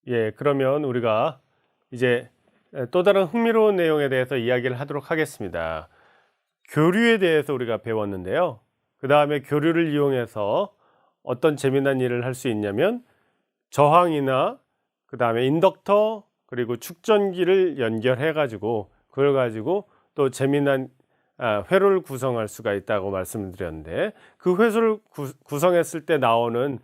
예, 그러면 우리가 이제 또 다른 흥미로운 내용에 대해서 이야기를 하도록 하겠습니다. 교류에 대해서 우리가 배웠는데요. 그 다음에 교류를 이용해서 어떤 재미난 일을 할 수 있냐면 저항이나 그 다음에 인덕터 그리고 축전기를 연결해 가지고 그걸 가지고 또 재미난 회로를 구성할 수가 있다고 말씀을 드렸는데, 그 회로를 구성했을 때 나오는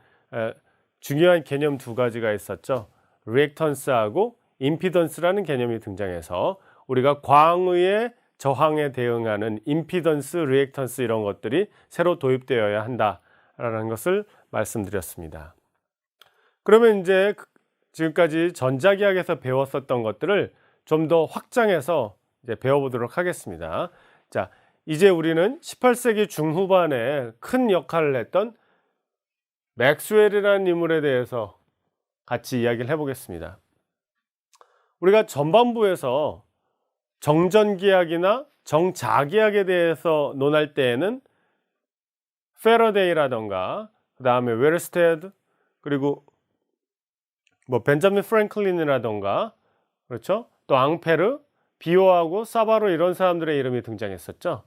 중요한 개념 두 가지가 있었죠. 리액턴스하고 임피던스라는 개념이 등장해서 우리가 광의의 저항에 대응하는 임피던스, 리액턴스 이런 것들이 새로 도입되어야 한다라는 것을 말씀드렸습니다. 그러면 이제 지금까지 전자기학에서 배웠었던 것들을 좀 더 확장해서 이제 배워보도록 하겠습니다. 자, 이제 우리는 18세기 중후반에 큰 역할을 했던 맥스웰이라는 인물에 대해서 같이 이야기를 해보겠습니다. 우리가 전반부에서 정전기학이나 정자기학에 대해서 논할 때에는 패러데이라던가 그 다음에 웨르스테드 그리고 벤자민 프랭클린이라던가 그렇죠? 또 앙페르, 비오하고 사바로 이런 사람들의 이름이 등장했었죠.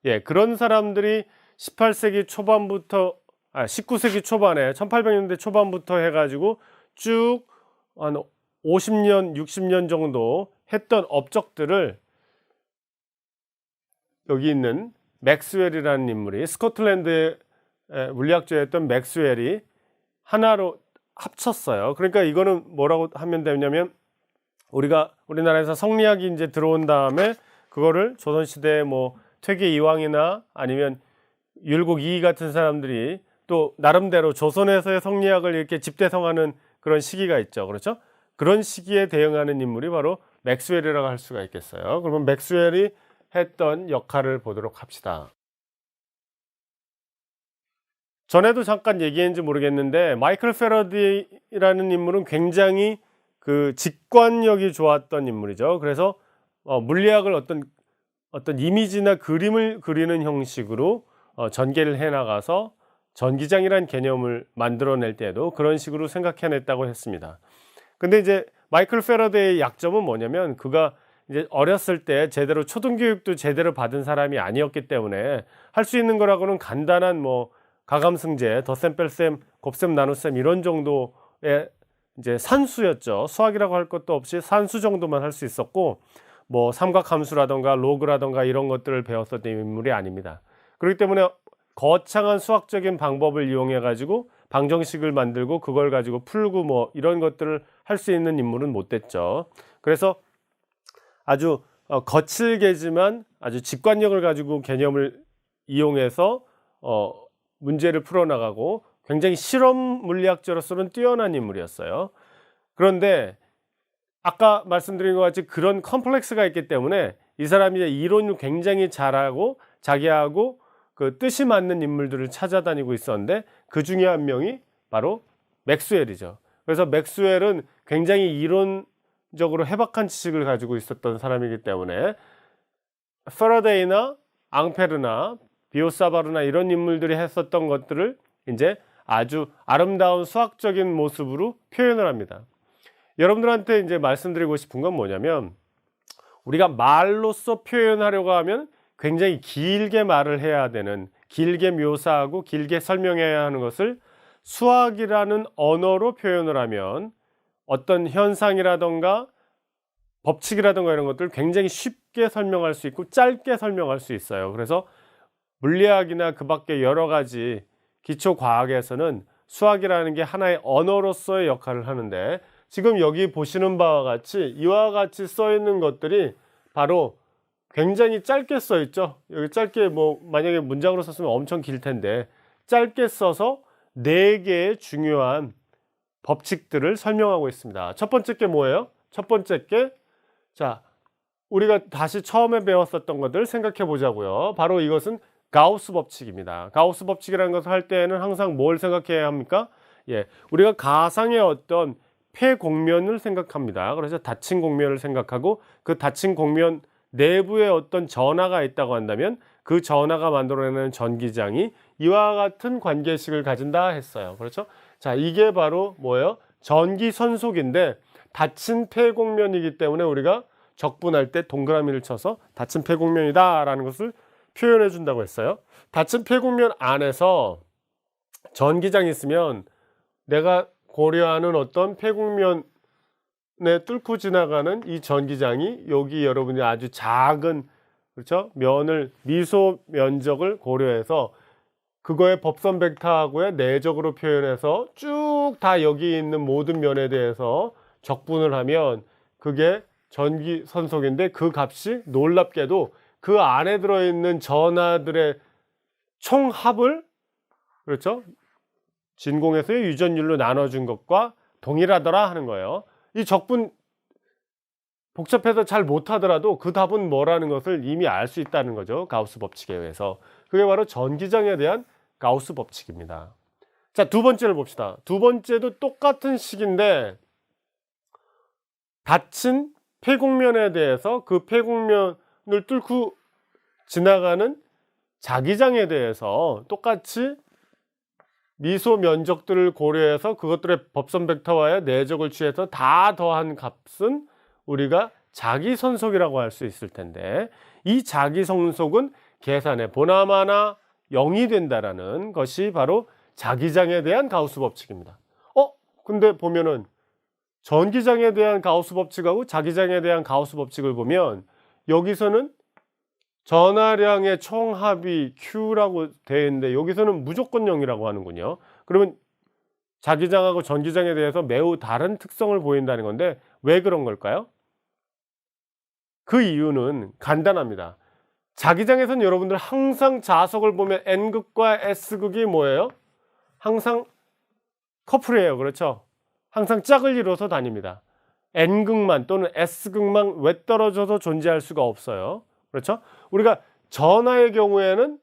예, 그런 사람들이 18세기 초반부터 19세기 초반에 1800년대 초반부터 해가지고 쭉 한 50년, 60년 정도 했던 업적들을 여기 있는 맥스웰이라는 인물이, 스코틀랜드의 물리학자였던 맥스웰이 하나로 합쳤어요. 그러니까 이거는 뭐라고 하면 되냐면 우리나라에서 성리학이 이제 들어온 다음에 그거를 조선시대에 퇴계 이황이나 아니면 율곡 이이 같은 사람들이 또 나름대로 조선에서의 성리학을 이렇게 집대성하는 그런 시기가 있죠. 그렇죠? 그런 시기에 대응하는 인물이 바로 맥스웰이라고 할 수가 있겠어요. 그러면 맥스웰이 했던 역할을 보도록 합시다. 전에도 잠깐 얘기했는지 모르겠는데 마이클 패러데이라는 인물은 굉장히 그 직관력이 좋았던 인물이죠. 그래서 물리학을 어떤 이미지나 그림을 그리는 형식으로 전개를 해나가서 전기장이라는 개념을 만들어낼 때도 그런 식으로 생각해냈다고 했습니다. 근데 이제 마이클 패러데이의 약점은 뭐냐면 그가 이제 어렸을 때 제대로 초등교육도 제대로 받은 사람이 아니었기 때문에 할 수 있는 거라고는 간단한 가감승제, 덧셈, 뺄셈, 곱셈, 나눗셈 이런 정도의 이제 산수였죠. 수학이라고 할 것도 없이 산수 정도만 할 수 있었고 삼각함수라던가 로그라던가 이런 것들을 배웠었던 인물이 아닙니다. 그렇기 때문에 거창한 수학적인 방법을 이용해 가지고 방정식을 만들고 그걸 가지고 풀고 이런 것들을 할 수 있는 인물은 못 됐죠. 그래서 아주 거칠게지만 아주 직관력을 가지고 개념을 이용해서 문제를 풀어나가고 굉장히 실험 물리학자로서는 뛰어난 인물이었어요. 그런데 아까 말씀드린 것 같이 그런 컴플렉스가 있기 때문에 이 사람이 이론을 굉장히 잘하고 자기하고 그 뜻이 맞는 인물들을 찾아다니고 있었는데 그 중에 한 명이 바로 맥스웰이죠. 그래서 맥스웰은 굉장히 이론적으로 해박한 지식을 가지고 있었던 사람이기 때문에 패러데이나 앙페르나 비오사바르나 이런 인물들이 했었던 것들을 이제 아주 아름다운 수학적인 모습으로 표현을 합니다. 여러분들한테 이제 말씀드리고 싶은 건 뭐냐면 우리가 말로써 표현하려고 하면 굉장히 길게 말을 해야 되는, 길게 묘사하고 길게 설명해야 하는 것을 수학이라는 언어로 표현을 하면 어떤 현상이라던가 법칙이라던가 이런 것들을 굉장히 쉽게 설명할 수 있고 짧게 설명할 수 있어요. 그래서 물리학이나 그 밖에 여러 가지 기초 과학에서는 수학이라는 게 하나의 언어로서의 역할을 하는데, 지금 여기 보시는 바와 같이 이와 같이 써 있는 것들이 바로 굉장히 짧게 써 있죠. 여기 짧게 만약에 문장으로 썼으면 엄청 길 텐데 짧게 써서 4개의 중요한 법칙들을 설명하고 있습니다. 첫 번째 게 뭐예요? 첫 번째 게 우리가 다시 처음에 배웠었던 것들 생각해 보자고요. 바로 이것은 가우스 법칙입니다. 가우스 법칙이라는 것을 할 때는 항상 뭘 생각해야 합니까? 우리가 가상의 어떤 폐곡면을 생각합니다. 그래서 닫힌 곡면을 생각하고 그 닫힌 곡면 내부에 어떤 전하가 있다고 한다면 그 전하가 만들어내는 전기장이 이와 같은 관계식을 가진다 했어요. 그렇죠? 자, 이게 바로 뭐예요? 전기 선속인데 닫힌 폐곡면이기 때문에 우리가 적분할 때 동그라미를 쳐서 닫힌 폐곡면이다 라는 것을 표현해 준다고 했어요. 닫힌 폐곡면 안에서 전기장이 있으면 내가 고려하는 어떤 폐곡면에 뚫고 지나가는 이 전기장이 여기 여러분이 아주 작은, 그렇죠? 미소 면적을 고려해서 그거의 법선 벡터하고의 내적으로 표현해서 쭉 다 여기 있는 모든 면에 대해서 적분을 하면 그게 전기 선속인데, 그 값이 놀랍게도 그 안에 들어있는 전하들의 총합을, 그렇죠? 진공에서의 유전율로 나눠준 것과 동일하더라 하는 거예요. 이 적분 복잡해서 잘 못하더라도 그 답은 뭐라는 것을 이미 알 수 있다는 거죠. 가우스 법칙에 의해서. 그게 바로 전기장에 대한 가우스 법칙입니다. 자, 두 번째를 봅시다. 두 번째도 똑같은 식인데 닫힌 폐곡면에 대해서 그 폐곡면을 뚫고 지나가는 자기장에 대해서 똑같이 미소 면적들을 고려해서 그것들의 법선 벡터와의 내적을 취해서 다 더한 값은 우리가 자기선속이라고 할 수 있을 텐데, 이 자기선속은 계산에 보나마나 0이 된다라는 것이 바로 자기장에 대한 가우스 법칙입니다. 근데 보면은 전기장에 대한 가우스 법칙하고 자기장에 대한 가우스 법칙을 보면 여기서는 전하량의 총합이 Q라고 되어 있는데 여기서는 무조건 0이라고 하는군요. 그러면 자기장하고 전기장에 대해서 매우 다른 특성을 보인다는 건데 왜 그런 걸까요? 그 이유는 간단합니다. 자기장에서는 여러분들 항상 자석을 보면 N극과 S극이 뭐예요? 항상 커플이에요. 그렇죠? 항상 짝을 이뤄서 다닙니다. N극만 또는 S극만 외떨어져서 존재할 수가 없어요. 그렇죠? 우리가 전하의 경우에는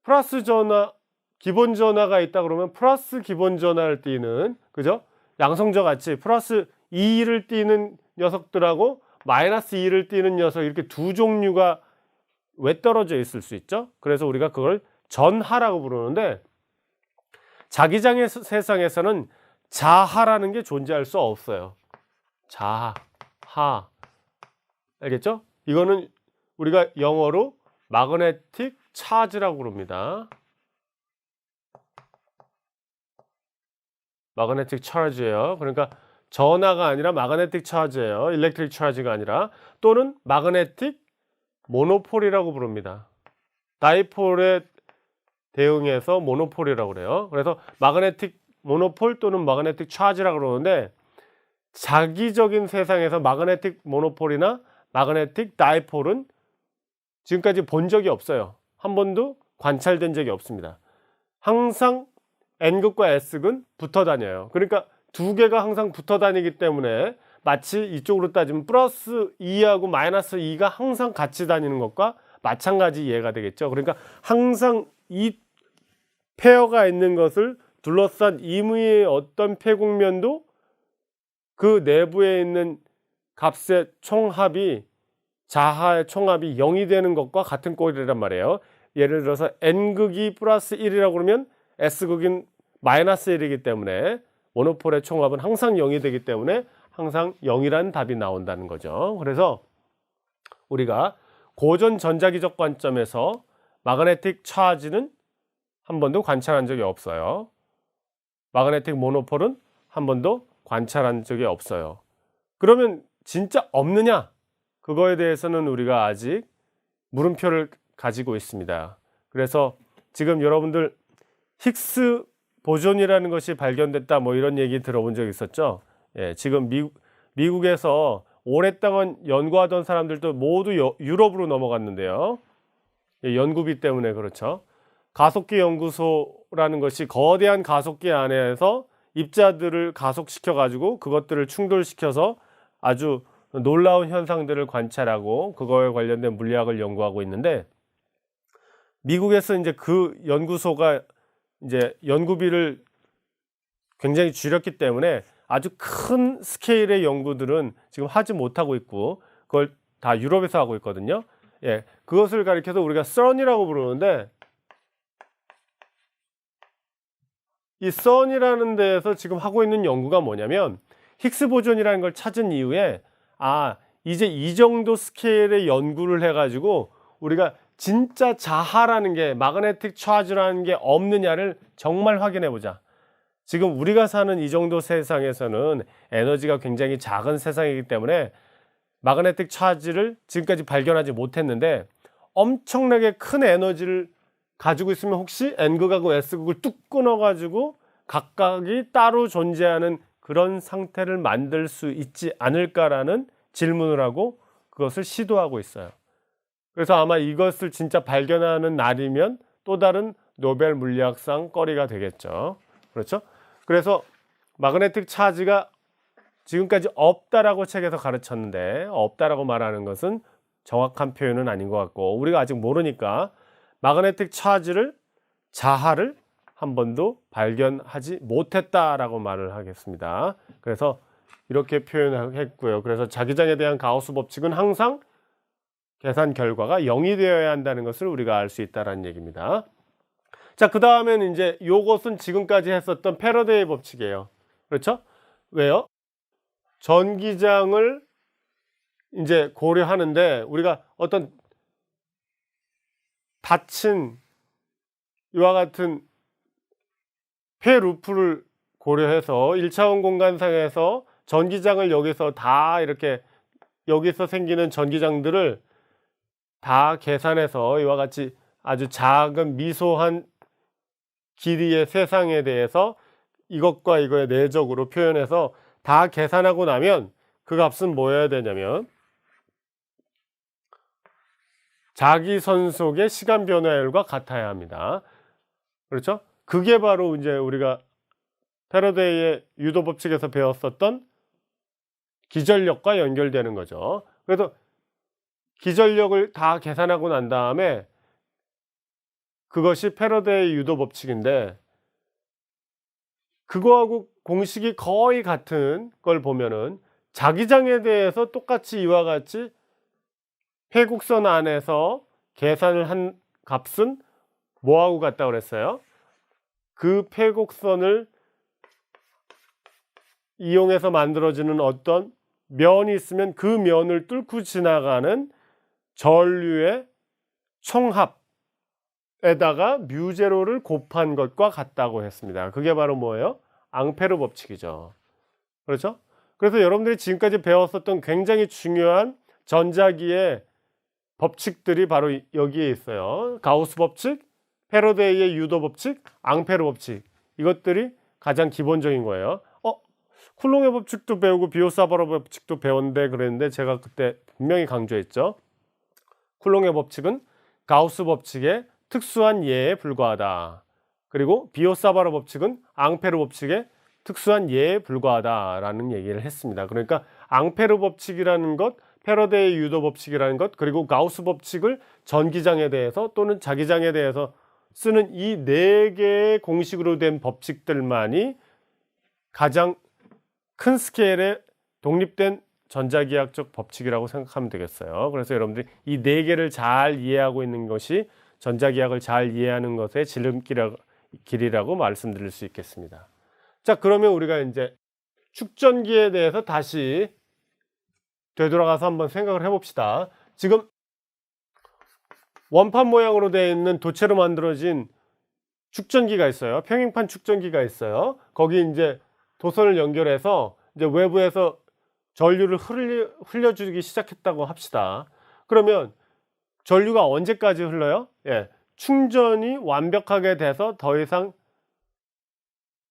플러스 전하, 기본 전하가 있다 그러면 플러스 기본 전하를 띠는, 그죠? 양성저 같이 플러스 2를 띠는 녀석들하고 마이너스 2를 띠는 녀석, 이렇게 두 종류가 외떨어져 있을 수 있죠. 그래서 우리가 그걸 전하라고 부르는데, 자기장의 세상에서는 자하라는 게 존재할 수 없어요. 자하, 하. 알겠죠? 이거는 우리가 영어로 마그네틱 차지라고 부릅니다. 마그네틱 차지예요. 그러니까 전하가 아니라 마그네틱 차지예요. 일렉트릭 차지가 아니라. 또는 마그네틱 모노폴이라고 부릅니다. 다이폴에 대응해서 모노폴이라고 그래요. 그래서 마그네틱 모노폴 또는 마그네틱 차지라고 그러는데, 자기적인 세상에서 마그네틱 모노폴이나 마그네틱 다이폴은 지금까지 본 적이 없어요. 한 번도 관찰된 적이 없습니다. 항상 N극과 S극은 붙어 다녀요. 그러니까 두 개가 항상 붙어 다니기 때문에 마치 이쪽으로 따지면 플러스 2하고 마이너스 2가 항상 같이 다니는 것과 마찬가지 이해가 되겠죠. 그러니까 항상 이 페어가 있는 것을 둘러싼 임의의 어떤 폐곡면도 그 내부에 있는 값의 총합이, 자하의 총합이 0이 되는 것과 같은 꼴이란 말이에요. 예를 들어서 N극이 플러스 1이라고 그러면 S극인 마이너스 1이기 때문에 모노폴의 총합은 항상 0이 되기 때문에 항상 0이라는 답이 나온다는 거죠. 그래서 우리가 고전 전자기적 관점에서 마그네틱 차지는 한 번도 관찰한 적이 없어요. 마그네틱 모노폴은 한 번도 관찰한 적이 없어요. 그러면 진짜 없느냐? 그거에 대해서는 우리가 아직 물음표를 가지고 있습니다. 그래서 지금 여러분들 힉스 보존이라는 것이 발견됐다 뭐 이런 얘기 들어본 적 있었죠? 예, 지금 미국에서 오랫동안 연구하던 사람들도 모두 유럽으로 넘어갔는데요. 예, 연구비 때문에 그렇죠. 가속기 연구소라는 것이 거대한 가속기 안에서 입자들을 가속시켜 가지고 그것들을 충돌시켜서 아주 놀라운 현상들을 관찰하고 그거에 관련된 물리학을 연구하고 있는데, 미국에서 이제 그 연구소가 이제 연구비를 굉장히 줄였기 때문에 아주 큰 스케일의 연구들은 지금 하지 못하고 있고 그걸 다 유럽에서 하고 있거든요. 예, 그것을 가리켜서 우리가 CERN이라고 부르는데, 이 CERN이라는 데에서 지금 하고 있는 연구가 뭐냐면 힉스 보존이라는 걸 찾은 이후에 이제 이 정도 스케일의 연구를 해가지고 우리가 진짜 자하라는 게, 마그네틱 차지라는 게 없느냐를 정말 확인해 보자. 지금 우리가 사는 이 정도 세상에서는 에너지가 굉장히 작은 세상이기 때문에 마그네틱 차지를 지금까지 발견하지 못했는데, 엄청나게 큰 에너지를 가지고 있으면 혹시 N극하고 S극을 뚝 끊어가지고 각각이 따로 존재하는 그런 상태를 만들 수 있지 않을까라는 질문을 하고 그것을 시도하고 있어요. 그래서 아마 이것을 진짜 발견하는 날이면 또 다른 노벨 물리학상 거리가 되겠죠. 그렇죠? 그래서 마그네틱 차지가 지금까지 없다라고 책에서 가르쳤는데, 없다라고 말하는 것은 정확한 표현은 아닌 것 같고, 우리가 아직 모르니까 마그네틱 차지를, 자하를 한 번도 발견하지 못했다라고 말을 하겠습니다. 그래서 이렇게 표현했고요. 그래서 자기장에 대한 가우스 법칙은 항상 계산 결과가 0이 되어야 한다는 것을 우리가 알 수 있다는 얘기입니다. 자, 그 다음에는 이제 요것은 지금까지 했었던 패러데이 법칙이에요. 그렇죠? 왜요? 전기장을 이제 고려하는데, 우리가 어떤 닫힌 이와 같은 폐루프를 고려해서 1차원 공간상에서 전기장을 여기서 다 이렇게, 여기서 생기는 전기장들을 다 계산해서 이와 같이 아주 작은 미소한 길이의 세상에 대해서 이것과 이거의 내적으로 표현해서 다 계산하고 나면 그 값은 뭐여야 되냐면 자기선속의 시간 변화율과 같아야 합니다. 그렇죠? 그게 바로 이제 우리가 패러데이의 유도 법칙에서 배웠었던 기전력과 연결되는 거죠. 그래서 기전력을 다 계산하고 난 다음에 그것이 패러데이 유도 법칙인데, 그거하고 공식이 거의 같은 걸 보면은 자기장에 대해서 똑같이 이와 같이 회곡선 안에서 계산을 한 값은 뭐하고 같다고 그랬어요? 그 회곡선을 이용해서 만들어지는 어떤 면이 있으면 그 면을 뚫고 지나가는 전류의 총합에다가 뮤제로를 곱한 것과 같다고 했습니다. 그게 바로 뭐예요? 앙페르 법칙이죠. 그렇죠? 그래서 여러분들이 지금까지 배웠었던 굉장히 중요한 전자기의 법칙들이 바로 여기에 있어요. 가우스 법칙, 패러데이의 유도 법칙, 앙페르 법칙. 이것들이 가장 기본적인 거예요. 쿨롱의 법칙도 배우고 비오사바로 법칙도 배웠는데 그랬는데, 제가 그때 분명히 강조했죠. 쿨롱의 법칙은 가우스 법칙의 특수한 예에 불과하다. 그리고 비오사바로 법칙은 앙페르 법칙의 특수한 예에 불과하다라는 얘기를 했습니다. 그러니까 앙페르 법칙이라는 것, 패러데이 유도 법칙이라는 것, 그리고 가우스 법칙을 전기장에 대해서 또는 자기장에 대해서 쓰는 이 네 개의 공식으로 된 법칙들만이 가장 큰 스케일의 독립된 전자기하학적 법칙이라고 생각하면 되겠어요. 그래서 여러분들이 이 네 개를 잘 이해하고 있는 것이 전자기하학을 잘 이해하는 것의 지름길이라고 말씀드릴 수 있겠습니다. 자, 그러면 우리가 이제 축전기에 대해서 다시 되돌아가서 한번 생각을 해봅시다. 지금 원판 모양으로 되어 있는 도체로 만들어진 축전기가 있어요. 평행판 축전기가 있어요. 거기 이제 도선을 연결해서 이제 외부에서 전류를 흘려주기 시작했다고 합시다. 그러면 전류가 언제까지 흘러요? 충전이 완벽하게 돼서 더 이상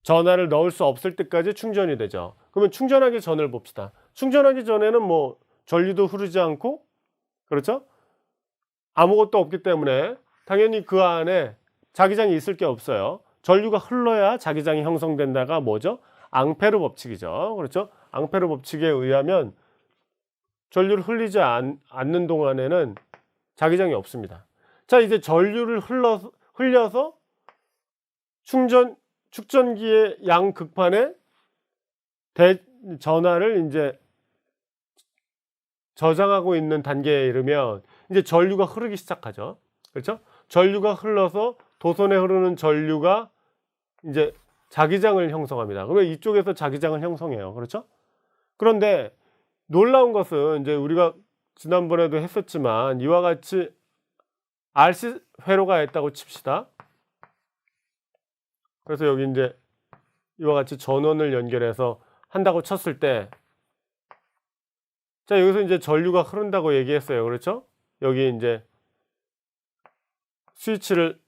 전하를 넣을 수 없을 때까지 충전이 되죠. 그러면 충전하기 전을 봅시다. 충전하기 전에는 뭐 전류도 흐르지 않고, 그렇죠? 아무것도 없기 때문에 당연히 그 안에 자기장이 있을 게 없어요. 전류가 흘러야 자기장이 형성된다가 뭐죠? 앙페르 법칙이죠. 그렇죠? 앙페르 법칙에 의하면 전류를 흘리지 않는 동안에는 자기장이 없습니다. 자, 이제 전류를 흘려서 축전기의 양극판에 전하를 이제 저장하고 있는 단계에 이르면 이제 전류가 흐르기 시작하죠. 그렇죠? 전류가 흘러서 도선에 흐르는 전류가 이제 자기장을 형성합니다. 그러면 이쪽에서 자기장을 형성해요. 그렇죠? 그런데 놀라운 것은 이제 우리가 지난번에도 했었지만 이와 같이 RC 회로가 있다고 칩시다. 그래서 여기 이제 이와 같이 전원을 연결해서 한다고 쳤을 때, 자, 여기서 이제 전류가 흐른다고 얘기했어요. 그렇죠? 여기 이제 스위치를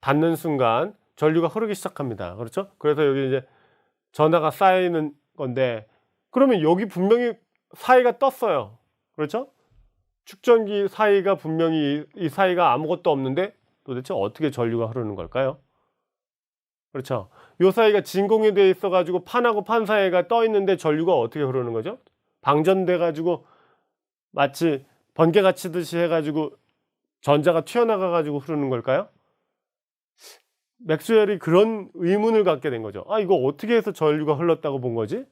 닫는 순간 전류가 흐르기 시작합니다. 그렇죠? 그래서 여기 이제 전하가 쌓이는 건데, 그러면 여기 분명히 사이가 떴어요. 그렇죠? 축전기 사이가 분명히 이 사이가 아무것도 없는데 도대체 어떻게 전류가 흐르는 걸까요? 그렇죠? 요 사이가 진공이 되어 있어 가지고 판하고 판 사이가 떠 있는데 전류가 어떻게 흐르는 거죠? 방전돼 가지고 마치 번개가 치듯이 해 가지고 전자가 튀어나가 가지고 흐르는 걸까요? 맥스웰이 그런 의문을 갖게 된 거죠. 아, 이거 어떻게 해서 전류가 흘렀다고 본 거지?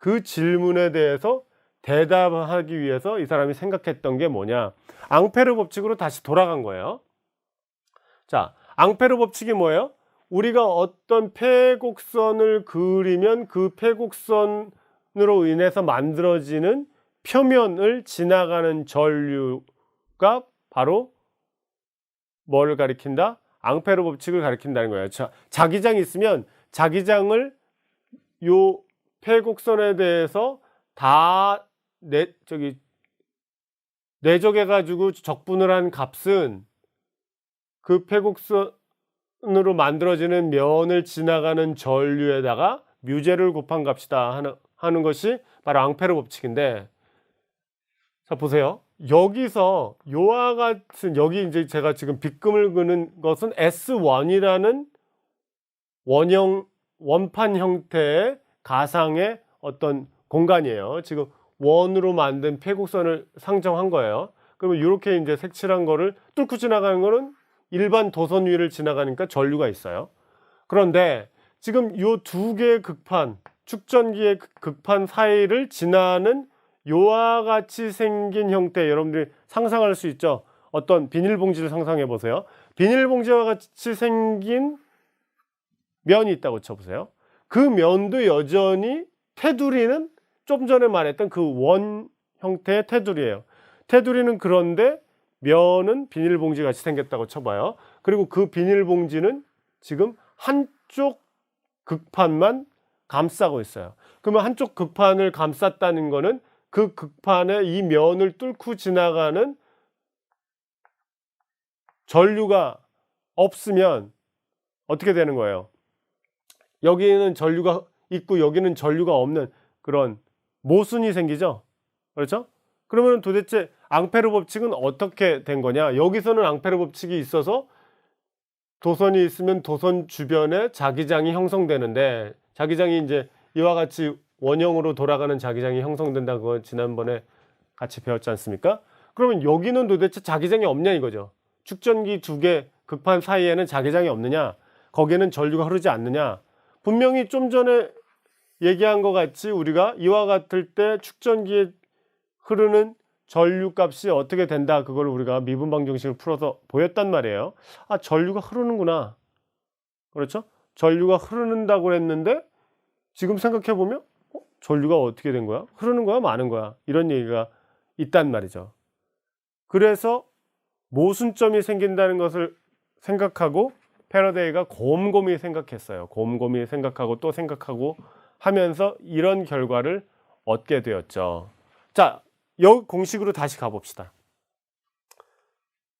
그 질문에 대해서 대답하기 위해서 이 사람이 생각했던 게 뭐냐? 앙페르 법칙으로 다시 돌아간 거예요. 자, 앙페르 법칙이 뭐예요? 우리가 어떤 폐곡선을 그리면 그 폐곡선으로 인해서 만들어지는 표면을 지나가는 전류가 바로 뭐를 가리킨다? 앙페르 법칙을 가리킨다는 거예요. 자, 자기장이 있으면 자기장을 요 폐곡선에 대해서 다 내적해 가지고 적분을 한 값은 그 폐곡선으로 만들어지는 면을 지나가는 전류에다가 뮤제를 곱한 값이다 하는 것이 바로 앙페르 법칙인데, 자, 보세요. 여기서 요와 같은, 여기 이제 제가 지금 빗금을 그는 것은 S1이라는 원판 형태의 가상의 어떤 공간이에요. 지금 원으로 만든 폐곡선을 상정한 거예요. 그러면 이렇게 이제 색칠한 거를 뚫고 지나가는 거는 일반 도선 위를 지나가니까 전류가 있어요. 그런데 지금 요 두 개의 극판, 축전기의 극판 사이를 지나는 요와 같이 생긴 형태, 여러분들이 상상할 수 있죠? 어떤 비닐봉지를 상상해 보세요. 비닐봉지와 같이 생긴 면이 있다고 쳐보세요. 그 면도 여전히 테두리는 좀 전에 말했던 그 원 형태의 테두리예요. 테두리는 그런데 면은 비닐봉지 같이 생겼다고 쳐봐요. 그리고 그 비닐봉지는 지금 한쪽 극판만 감싸고 있어요. 그러면 한쪽 극판을 감쌌다는 거는 그 극판에 이 면을 뚫고 지나가는 전류가 없으면 어떻게 되는 거예요? 여기는 전류가 있고 여기는 전류가 없는 그런 모순이 생기죠. 그렇죠? 그러면 도대체 앙페르 법칙은 어떻게 된 거냐? 여기서는 앙페르 법칙이 있어서 도선이 있으면 도선 주변에 자기장이 형성되는데, 자기장이 이제 이와 같이 원형으로 돌아가는 자기장이 형성된다는 거 지난번에 같이 배웠지 않습니까? 그러면 여기는 도대체 자기장이 없냐 이거죠. 축전기 두 개 극판 사이에는 자기장이 없느냐? 거기에는 전류가 흐르지 않느냐? 분명히 좀 전에 얘기한 것 같이 우리가 이와 같을 때 축전기에 흐르는 전류 값이 어떻게 된다, 그걸 우리가 미분 방정식을 풀어서 보였단 말이에요. 아, 전류가 흐르는구나. 그렇죠? 전류가 흐르는다고 했는데 지금 생각해 보면 전류가 어떻게 된 거야? 흐르는 거야, 마는 거야? 이런 얘기가 있단 말이죠. 그래서 모순점이 생긴다는 것을 생각하고 패러데이가 곰곰이 생각했어요. 곰곰이 생각하고 또 생각하고 하면서 이런 결과를 얻게 되었죠. 자, 여기 공식으로 다시 가봅시다.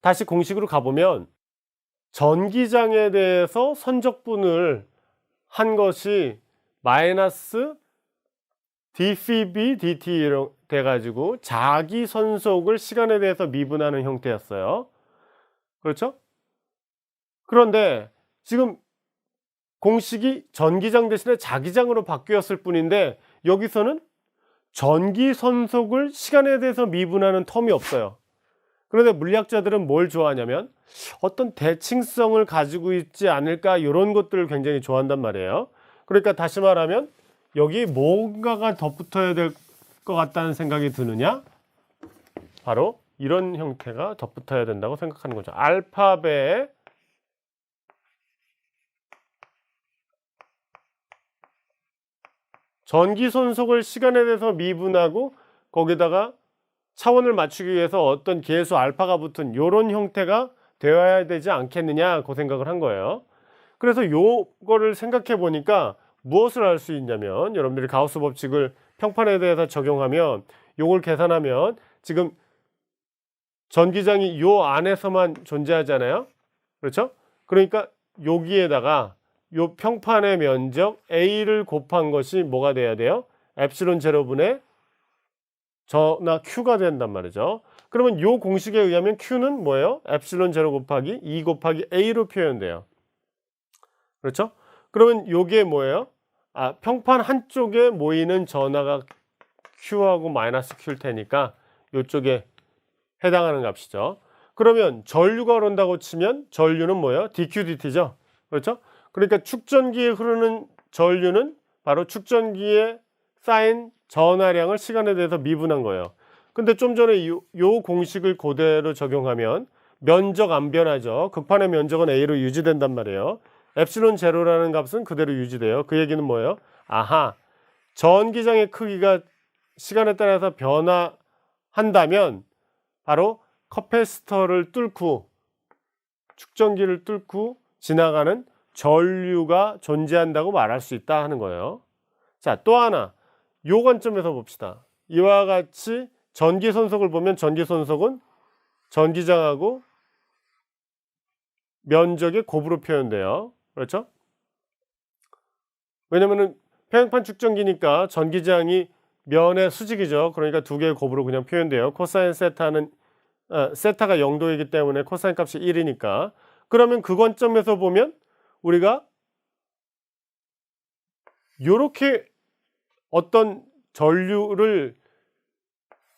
다시 공식으로 가보면 전기장에 대해서 선적분을 한 것이 마이너스 dpb dt 돼가지고 자기 선속을 시간에 대해서 미분하는 형태였어요. 그렇죠? 그런데 지금 공식이 전기장 대신에 자기장으로 바뀌었을 뿐인데 여기서는 전기 선속을 시간에 대해서 미분하는 텀이 없어요. 그런데 물리학자들은 뭘 좋아하냐면 어떤 대칭성을 가지고 있지 않을까, 이런 것들을 굉장히 좋아한단 말이에요. 그러니까 다시 말하면 여기 뭔가가 덧붙어야 될 것 같다는 생각이 드느냐? 바로 이런 형태가 덧붙어야 된다고 생각하는 거죠. 알파배에 전기 손속을 시간에 대해서 미분하고 거기다가 차원을 맞추기 위해서 어떤 계수 알파가 붙은 이런 형태가 되어야 되지 않겠느냐 그 생각을 한 거예요. 그래서 요거를 생각해 보니까 무엇을 할 수 있냐면 여러분들이 가우스 법칙을 평판에 대해서 적용하면 요걸 계산하면 지금 전기장이 요 안에서만 존재하잖아요. 그렇죠? 그러니까 여기에다가 요 평판의 면적 A를 곱한 것이 뭐가 돼야 돼요? 엡실론 제로분의 전하 Q가 된단 말이죠. 그러면 요 공식에 의하면 Q는 뭐예요? 엡실론 제로 곱하기 2 곱하기 A로 표현돼요. 그렇죠? 그러면 요게 뭐예요? 평판 한쪽에 모이는 전하가 Q하고 마이너스 Q일 테니까 요쪽에 해당하는 값이죠. 그러면 전류가 흐른다고 치면 전류는 뭐예요? dQ dt죠. 그렇죠? 그러니까 축전기에 흐르는 전류는 바로 축전기에 쌓인 전하량을 시간에 대해서 미분한 거예요. 근데 좀 전에 요 공식을 그대로 적용하면 면적 안 변하죠. 극판의 면적은 A로 유지된단 말이에요. 엡실론 제로라는 값은 그대로 유지돼요. 그 얘기는 뭐예요? 전기장의 크기가 시간에 따라서 변화한다면 바로 커패시터를 뚫고 축전기를 뚫고 지나가는 전류가 존재한다고 말할 수 있다 하는 거예요. 자, 또 하나 요 관점에서 봅시다. 이와 같이 전기 손속을 보면 전기 손속은 전기장하고 면적의 곱으로 표현돼요. 그렇죠? 왜냐면은 평행판 축전기니까 전기장이 면의 수직이죠. 그러니까 두 개의 곱으로 그냥 표현돼요. 코사인 세타는 세타가 0도이기 때문에 코사인 값이 1이니까. 그러면 그 관점에서 보면 우리가 요렇게 어떤 전류를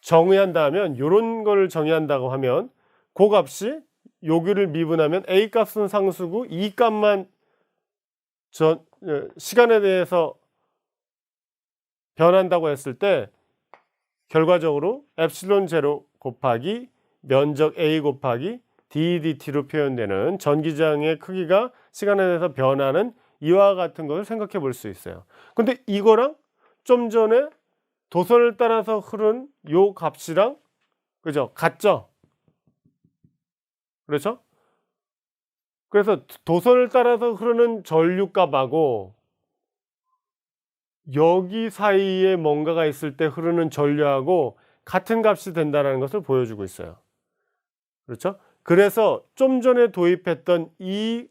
정의한다면 요런 걸 정의한다고 하면 그 값이 여기를 미분하면 A 값은 상수고 E 값만 시간에 대해서 변한다고 했을 때 결과적으로 엡실론 제로 곱하기 면적 A 곱하기 dDt로 표현되는 전기장의 크기가 시간에 대해서 변하는 이와 같은 것을 생각해 볼 수 있어요. 근데 이거랑 좀 전에 도선을 따라서 흐른 요 값이랑 그죠? 같죠? 그렇죠? 그래서 도선을 따라서 흐르는 전류값하고 여기 사이에 뭔가가 있을 때 흐르는 전류하고 같은 값이 된다는 것을 보여주고 있어요. 그렇죠? 그래서 좀 전에 도입했던 이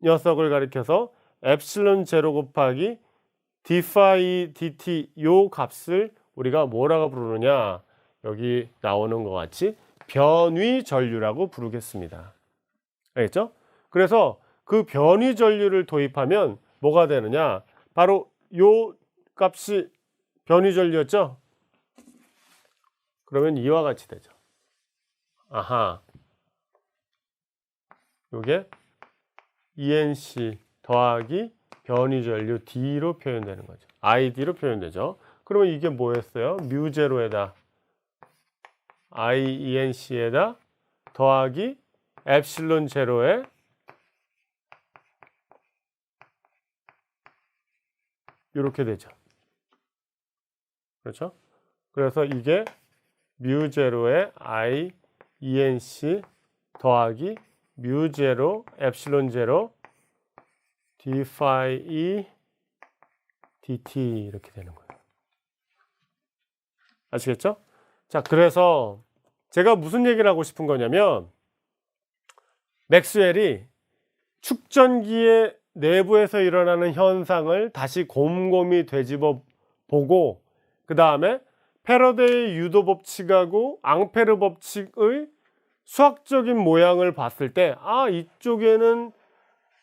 녀석을 가리켜서 엡실론 제로 곱하기 d파이 dt 요 값을 우리가 뭐라고 부르느냐, 여기 나오는 것 같이 변위 전류라고 부르겠습니다. 알겠죠? 그래서 그 변위 전류를 도입하면 뭐가 되느냐, 바로 요 값이 변위 전류였죠? 그러면 이와 같이 되죠. 요게 ENC 더하기 변위 전류 D로 표현되는 거죠. ID로 표현되죠. 그러면 이게 뭐였어요? 뮤제로에다 IENC에다 더하기 엡실론 제로에 이렇게 되죠. 그렇죠? 그래서 이게 뮤제로에 IENC 더하기 뮤제로 엡실론 제로 d파이 dt 이렇게 되는 거예요. 아시겠죠? 자, 그래서 제가 무슨 얘기를 하고 싶은 거냐면 맥스웰이 축전기의 내부에서 일어나는 현상을 다시 곰곰이 되짚어 보고 그 다음에 패러데이 유도 법칙하고 앙페르 법칙의 수학적인 모양을 봤을 때 이쪽에는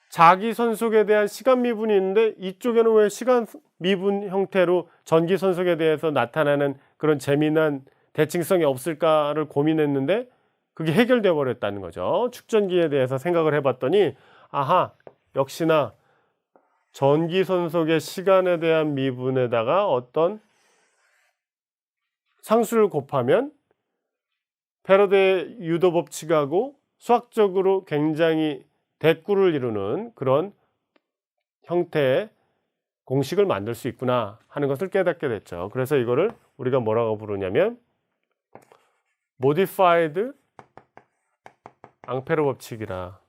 자기 선속에 대한 시간 미분이 있는데 이쪽에는 왜 시간 미분 형태로 전기 선속에 대해서 나타나는 그런 재미난 대칭성이 없을까를 고민했는데 그게 해결되어 버렸다는 거죠. 축전기에 대해서 생각을 해봤더니 역시나 전기 선속의 시간에 대한 미분에다가 어떤 상수를 곱하면 패러데이 유도 법칙하고 수학적으로 굉장히 대꾸를 이루는 그런 형태의 공식을 만들 수 있구나 하는 것을 깨닫게 됐죠. 그래서 이거를 우리가 뭐라고 부르냐면 modified 앙페르 법칙이라.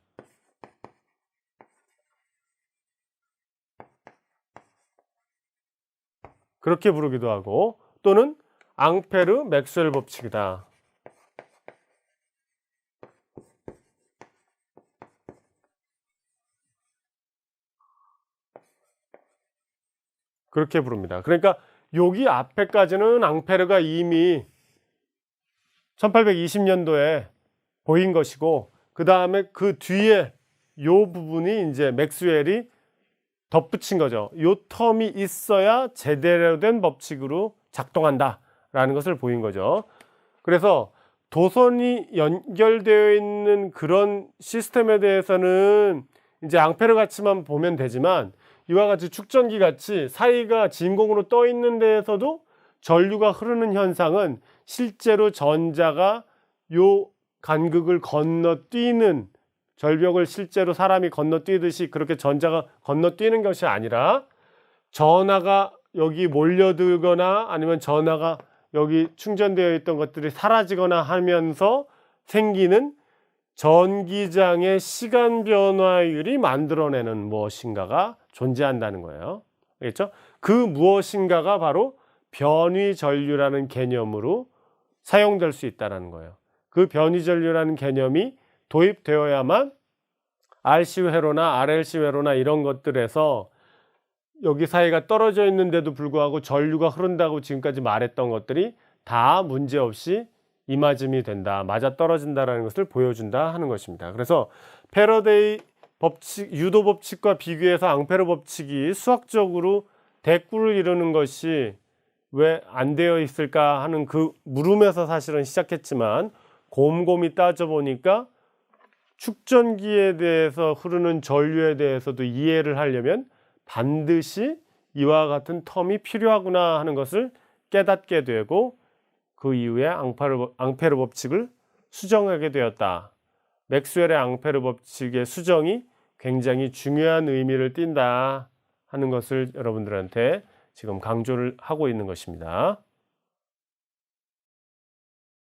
그렇게 부르기도 하고 또는 앙페르 맥스웰 법칙이다. 그렇게 부릅니다. 그러니까 여기 앞에까지는 앙페르가 이미 1820년도에 보인 것이고 그 다음에 그 뒤에 요 부분이 이제 맥스웰이 덧붙인 거죠. 요 텀이 있어야 제대로 된 법칙으로 작동한다라는 것을 보인 거죠. 그래서 도선이 연결되어 있는 그런 시스템에 대해서는 이제 앙페르 같이만 보면 되지만 이와 같이 축전기 같이 사이가 진공으로 떠 있는 데에서도 전류가 흐르는 현상은 실제로 전자가 요 간극을 건너뛰는 절벽을 실제로 사람이 건너뛰듯이 그렇게 전자가 건너뛰는 것이 아니라 전하가 여기 몰려들거나 아니면 전하가 여기 충전되어 있던 것들이 사라지거나 하면서 생기는 전기장의 시간 변화율이 만들어내는 무엇인가가 존재한다는 거예요. 알겠죠? 그 무엇인가가 바로 변위 전류라는 개념으로 사용될 수 있다는 거예요. 그 변위 전류라는 개념이 도입되어야만 RC 회로나 RLC 회로나 이런 것들에서 여기 사이가 떨어져 있는데도 불구하고 전류가 흐른다고 지금까지 말했던 것들이 다 문제없이 이맞음이 된다, 맞아 떨어진다라는 것을 보여준다 하는 것입니다. 그래서 패러데이 법칙, 유도 법칙과 비교해서 앙페르 법칙이 수학적으로 대꾸를 이루는 것이 왜 안 되어 있을까 하는 그 물음에서 사실은 시작했지만 곰곰이 따져보니까 축전기에 대해서 흐르는 전류에 대해서도 이해를 하려면 반드시 이와 같은 텀이 필요하구나 하는 것을 깨닫게 되고 그 이후에 앙페르 법칙을 수정하게 되었다. 맥스웰의 앙페르 법칙의 수정이 굉장히 중요한 의미를 띈다 하는 것을 여러분들한테 지금 강조를 하고 있는 것입니다.